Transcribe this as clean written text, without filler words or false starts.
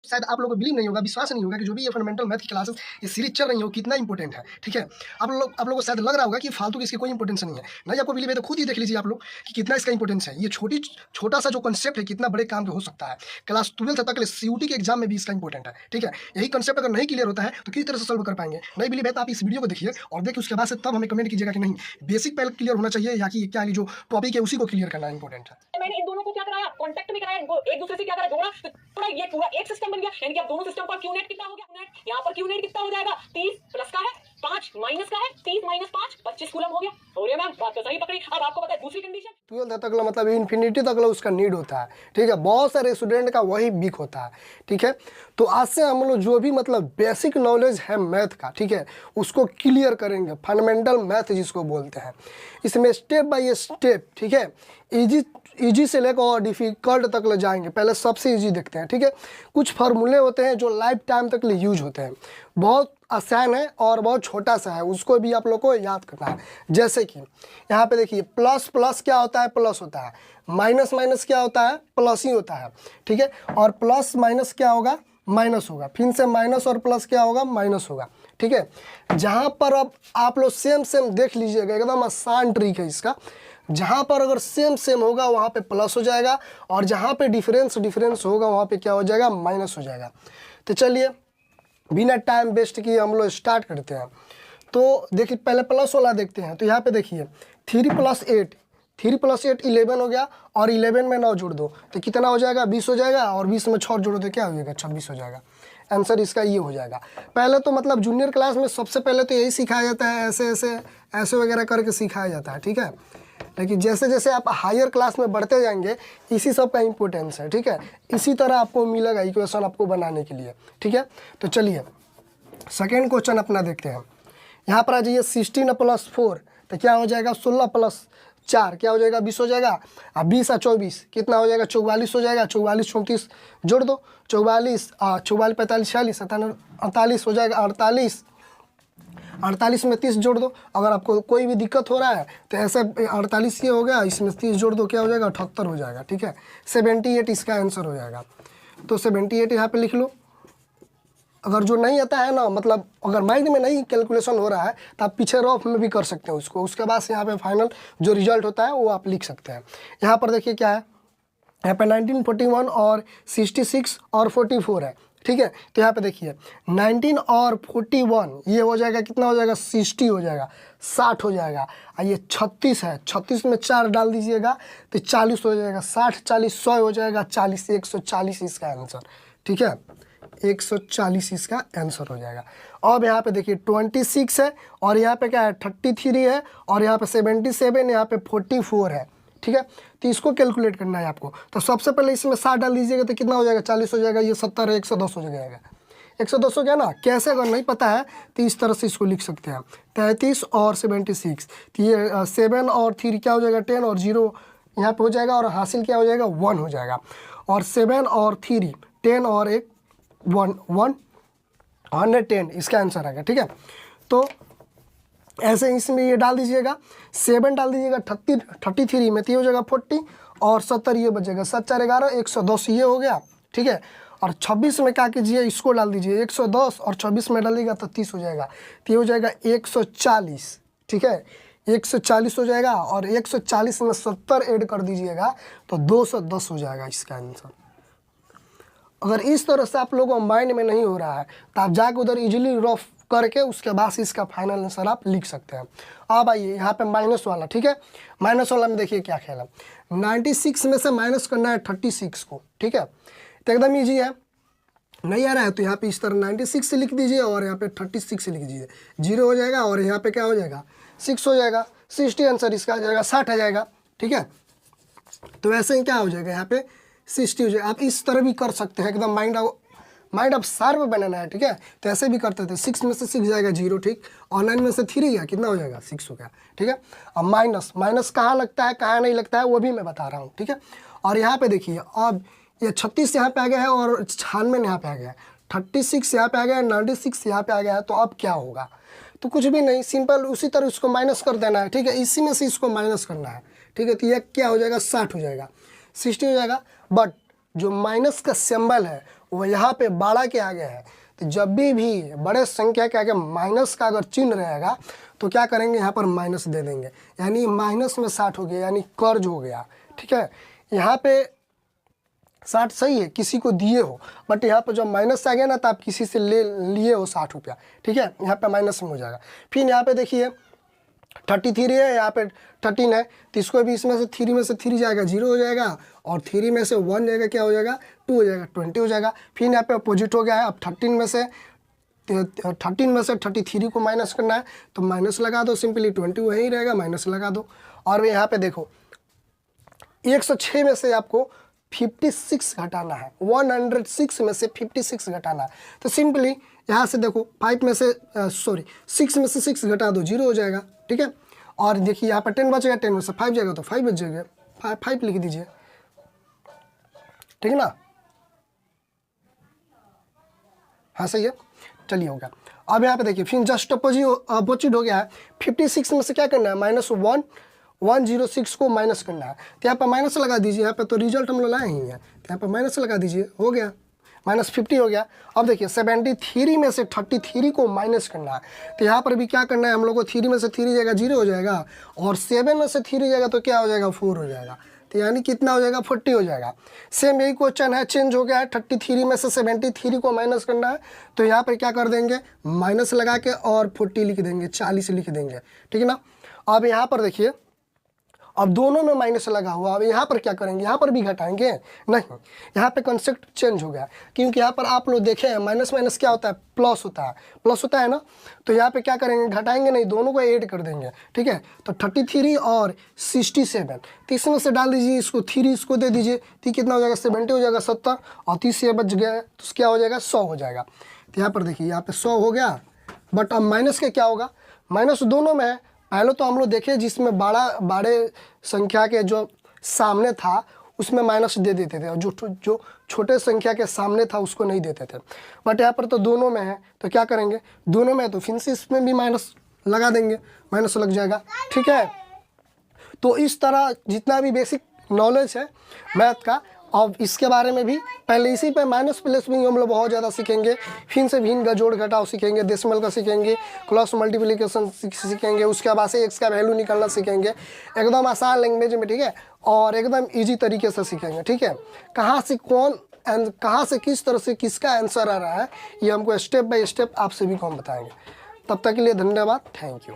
शायद आप लोगों को बिलीव नहीं होगा, विश्वास नहीं होगा कि जो भी ये फंडामेंटल मैथ की क्लासेस ये सीरीज चल रही है वो कितना इंपॉर्टेंट है, ठीक है। आप लोगों को शायद लग रहा होगा कि फालतू की इसकी कोई इंपॉर्टेंस नहीं है। नहीं आपको बिलीव है तो खुद ही देख लीजिए आप लोग कि कितना इसका इंपॉर्टेंस है। ये छोटा सा जो कंसेप्ट है कितना बड़े काम का हो सकता है। क्लास 12 तक सीयूटी के एग्जाम में भी इसका इंपॉर्टेंट है, ठीक है। यही कंसेप्ट अगर नहीं क्लियर होता है तो किस तरह से सोल्व कर पाएंगे। नहीं बिलीव है तो आप इस वीडियो को देखिए और देखिए उसके बाद से तब हमें कमेंट कीजिएगा कि नहीं बेसिक पहले क्लियर होना चाहिए या कि क्या जो टॉपिक है उसी को क्लियर करना इंपॉर्टेंट है। मैंने इन दोनों को क्या कराया, कांटेक्ट में कराया, इनको एक दूसरे से क्या करा, जोड़ा, तो थोड़ा ये पूरा एक सिस्टम बन गया। यानी कि अब दोनों सिस्टम का क्यू नेट कितना हो गया, नेट यहाँ पर क्यू नेट कितना हो जाएगा, 30 प्लस का है 5 माइनस का है 30 माइनस 5 25 कूलम हो गया। हो रही है मैम, बात तो सही पकड़ी। अब आपको पता है दूसरी कंडीशन 12 तक मतलब इन्फिनिटी तक उसका नीड होता है, ठीक है। बहुत सारे स्टूडेंट का वही वीक होता है, ठीक है। तो आज से हम लोग जो भी मतलब बेसिक नॉलेज है मैथ का, ठीक है, उसको क्लियर करेंगे। फंडामेंटल मैथ जिसको बोलते हैं, इसमें स्टेप बाय स्टेप, ठीक है, इजी से लेकर और डिफ़िकल्ट तक ले जाएंगे। पहले सबसे इजी देखते हैं, ठीक है। कुछ फार्मूले होते हैं जो लाइफ टाइम तक लिए यूज होते हैं, बहुत आसान है और बहुत छोटा सा है, उसको भी आप लोग को याद करना है। जैसे कि यहाँ पे देखिए प्लस प्लस क्या होता है, प्लस होता है। माइनस माइनस क्या होता है, प्लस ही होता है, ठीक है। और प्लस माइनस क्या होगा, माइनस होगा। फिर से माइनस और प्लस क्या होगा, माइनस होगा, ठीक है। जहाँ पर अब आप लोग सेम देख लीजिएगा, एकदम आसान ट्रिक है इसका। जहाँ पर अगर सेम होगा वहाँ पे प्लस हो जाएगा और जहाँ पे डिफरेंस होगा वहाँ पे क्या हो जाएगा, माइनस हो जाएगा। तो चलिए बिना टाइम वेस्ट किए हम लोग स्टार्ट करते हैं। तो देखिए पहले प्लस वाला देखते हैं। तो यहाँ पे देखिए 3 + 8 11 हो गया और 11 में 9 जोड़ दो तो कितना हो जाएगा, 20 हो जाएगा। और 20 में 6 जोड़ो तो क्या हो जाएगा, 26 हो जाएगा। आंसर इसका ये हो जाएगा। पहले तो मतलब जूनियर क्लास में सबसे पहले तो यही सिखाया जाता है, ऐसे वगैरह करके सिखाया जाता है, ठीक है। लेकिन जैसे जैसे आप हायर क्लास में बढ़ते जाएंगे इसी सब का इम्पोर्टेंस है, ठीक है। इसी तरह आपको मिलेगा इक्वेशन आपको बनाने के लिए, ठीक है। तो चलिए सेकेंड क्वेश्चन अपना देखते हैं। यहाँ पर आ जाइए 16 + 4 तो क्या हो जाएगा, 16 + 4 क्या हो जाएगा, 20 हो जाएगा। अब 20 और 24 कितना हो जाएगा, 44 हो जाएगा। 44 34 जोड़ दो, 44 45 46 48 हो जाएगा। 48 में 30 जोड़ दो। अगर आपको कोई भी दिक्कत हो रहा है तो ऐसे 48 ये हो गया, इसमें 30 जोड़ दो, क्या हो जाएगा, 78 हो जाएगा, ठीक है। 78 इसका आंसर हो जाएगा। तो 78 यहाँ पे लिख लो। अगर जो नहीं आता है ना, मतलब अगर माइंड में नहीं कैलकुलेशन हो रहा है तो आप पीछे रफ में भी कर सकते हैं उसको। उसके बाद से यहाँ पे फाइनल जो रिजल्ट होता है वो आप लिख सकते हैं। यहाँ पर देखिए क्या है, यहाँ पे 19 41 और 66 और 44 है, ठीक है। तो यहाँ पे देखिए 19 और 41 ये हो जाएगा, कितना हो जाएगा, 60 हो जाएगा, 60 हो जाएगा। और ये 36 है, 36 में 4 डाल दीजिएगा तो 40 हो जाएगा। 60 40 100 हो जाएगा, 40 140 इसका आंसर, ठीक है। 140 इसका आंसर हो जाएगा। अब यहाँ पे देखिए 26 है और यहाँ पे क्या है, 33 है और यहाँ पे 77, यहाँ पे 44 है, ठीक है। तो इसको कैलकुलेट करना है आपको। तो सबसे पहले इसमें 60 डाल दीजिएगा तो कितना हो जाएगा, 40 हो जाएगा। ये 70 है, 110 हो जाएगा। 110 हो गया ना। कैसे, अगर नहीं पता है तो इस तरह से इसको लिख सकते हैं, 33 और 76। तो ये 7 और 3 क्या हो जाएगा, 10 और 0 यहाँ पे हो जाएगा और हासिल क्या हो जाएगा, 1 हो जाएगा। और 7 और 3 10 और 1 110 इसका आंसर आएगा, ठीक है। तो ऐसे इसमें ये डाल दीजिएगा, 7 डाल दीजिएगा 33 में, तो ये हो जाएगा 40 और 70 ये बचेगा, 7 4 11 110 ये हो गया, ठीक है। और 26 में क्या कीजिए, इसको डाल दीजिए 110 और 26 में डालिएगा तो 30 हो जाएगा। तो ये हो जाएगा 140, ठीक है। 140 हो जाएगा और 140 में 70 ऐड कर दीजिएगा तो 210 हो जाएगा इसका आंसर। अगर इस तरह से आप लोगों को माइंड में नहीं हो रहा है तो आप जाके उधर इजीली रफ करके उसके बाद इसका फाइनल आंसर आप लिख सकते हैं। अब आइए यहाँ पे माइनस वाला, ठीक है। माइनस वाला में देखिए क्या खेल है, 96 में से माइनस करना है 36 को, ठीक है। तो एकदम ईजी है। नहीं आ रहा है तो यहाँ पे इस तरह 96 से लिख दीजिए और यहाँ पे 36 से लिख दीजिए, 0 हो जाएगा और यहाँ पे क्या हो जाएगा, 6 हो जाएगा। 60 आंसर इसका आ जाएगा, 60 आ जाएगा, ठीक है। तो वैसे ही क्या हो जाएगा, यहाँ पे 60 हो जाएगा। आप इस तरह भी कर सकते हैं, एकदम माइंड आप शार्प बनाना है, ठीक है। तो ऐसे भी करते थे, 6 में से 6 जाएगा 0, ठीक। और 9 में से 3 गया, कितना हो जाएगा, 6 हो गया, ठीक है। अब माइनस कहाँ लगता है कहाँ नहीं लगता है वो भी मैं बता रहा हूँ, ठीक है। और यहाँ पे देखिए अब ये 36 यहाँ पे आ गया है और 96 यहाँ पे आ गया है, 36 यहाँ पे आ गया है, 96 यहाँ पे आ गया है। तो अब क्या होगा, तो कुछ भी नहीं, सिंपल उसी तरह उसको माइनस कर देना है, ठीक है। इसी में से इसको माइनस करना है, ठीक है। तो ये क्या हो जाएगा, 60 हो जाएगा, 60 हो जाएगा। बट जो माइनस का सिंबल है वो यहाँ पे बड़ा के आगे है। तो जब भी बड़े संख्या के आगे माइनस का अगर चिन्ह रहेगा तो क्या करेंगे, यहाँ पर माइनस दे देंगे, यानी माइनस में 60 हो गया, यानी कर्ज हो गया। ठीक है, यहाँ पे 60 सही है, किसी को दिए हो, बट यहाँ पर जब माइनस आ गया ना तो आप किसी से लिए हो 60 रुपया। ठीक है, यहाँ पे माइनस में हो जाएगा। फिर यहाँ पे देखिए 33 है, यहाँ पे 13 है, तो इसको भी इसमें से 3 में से 3 जाएगा 0 हो जाएगा, और 3 में से 1 जाएगा क्या हो जाएगा 2 हो जाएगा 20 हो जाएगा। फिर यहाँ पे अपोजिट हो गया है, अब 13 में से 33 को माइनस करना है तो माइनस लगा दो, सिंपली 20 वही रहेगा, माइनस लगा दो। और यहाँ पे देखो 106 में से आपको 56 घटाना है, 106 में से 56 घटाना है, तो सिंपली यहाँ से देखो 5 में से 6 में से 6 घटा दो, 0 हो जाएगा। ठीक है, और देखिए यहाँ पर 10 बचेगा, 10 में से 5 जाएगा तो 5 बच जाएगा, 5 लिख दीजिए। ठीक है ना, हाँ सही है, चलिए हो गया। अब यहाँ पे देखिए फिर जस्ट अपोजिट हो गया है, 56 में से क्या करना है -106 को माइनस करना है, तो यहाँ पर माइनस लगा दीजिए, यहाँ पे तो रिजल्ट हम लोग लाए ही हैं, तो यहाँ पर माइनस लगा दीजिए, हो गया -50 हो गया। अब देखिए 73 में से 33 को माइनस करना है, तो यहाँ पर भी क्या करना है हम लोग को, 3 में से 3 जाएगा 0 हो जाएगा, और 7 में से 3 जाएगा तो क्या हो जाएगा 4 हो जाएगा, तो यानी कितना हो जाएगा 40 हो जाएगा। सेम यही क्वेश्चन है, चेंज हो गया है, 33 में से 73 को माइनस करना है, तो यहाँ पर क्या कर देंगे माइनस लगा के और 40 लिख देंगे, 40 लिख देंगे। ठीक है ना, अब यहाँ पर देखिए अब दोनों में माइनस लगा हुआ, अब यहाँ पर क्या करेंगे, यहाँ पर भी घटाएंगे नहीं, यहाँ पे कॉन्सेप्ट चेंज हो गया, क्योंकि यहाँ पर आप लोग देखे हैं माइनस माइनस क्या होता है, प्लस होता है ना, तो यहाँ पे क्या करेंगे घटाएंगे नहीं, दोनों को ऐड कर देंगे। ठीक है, तो 33 और 67, तो इसमें से डाल दीजिए, इसको 3 इसको दे दीजिए, तो कितना हो जाएगा 70 हो जाएगा, 70 और 30 से बच गया तो क्या हो जाएगा 100 हो जाएगा। तो यहाँ पर देखिए यहाँ पे 100 हो गया, बट अब माइनस के क्या होगा, माइनस दोनों में है। पहले तो हम लोग देखे जिसमें बड़े संख्या के जो सामने था उसमें माइनस दे देते थे, और जो छोटे संख्या के सामने था उसको नहीं देते थे, बट यहाँ पर तो दोनों में है, तो क्या करेंगे दोनों में है तो फिर से इसमें भी माइनस लगा देंगे, माइनस लग जाएगा। ठीक है, तो इस तरह जितना भी बेसिक नॉलेज है मैथ का, और इसके बारे में भी पहले इसी पे माइनस प्लस भी हम लोग बहुत ज़्यादा सीखेंगे, फिर से भिन्न का जोड़ घटाव सीखेंगे, डेसिमल का सीखेंगे, क्रॉस मल्टीप्लिकेशन सीखेंगे, उसके बाद से एक्स का वैल्यू निकालना सीखेंगे, एकदम आसान लैंग्वेज में। ठीक है, और एकदम इजी तरीके से सीखेंगे। ठीक है, कहाँ से किस तरह से किसका आंसर आ रहा है ये हमको स्टेप बाय स्टेप आप सभी को हम बताएंगे। तब तक के लिए धन्यवाद, थैंक यू।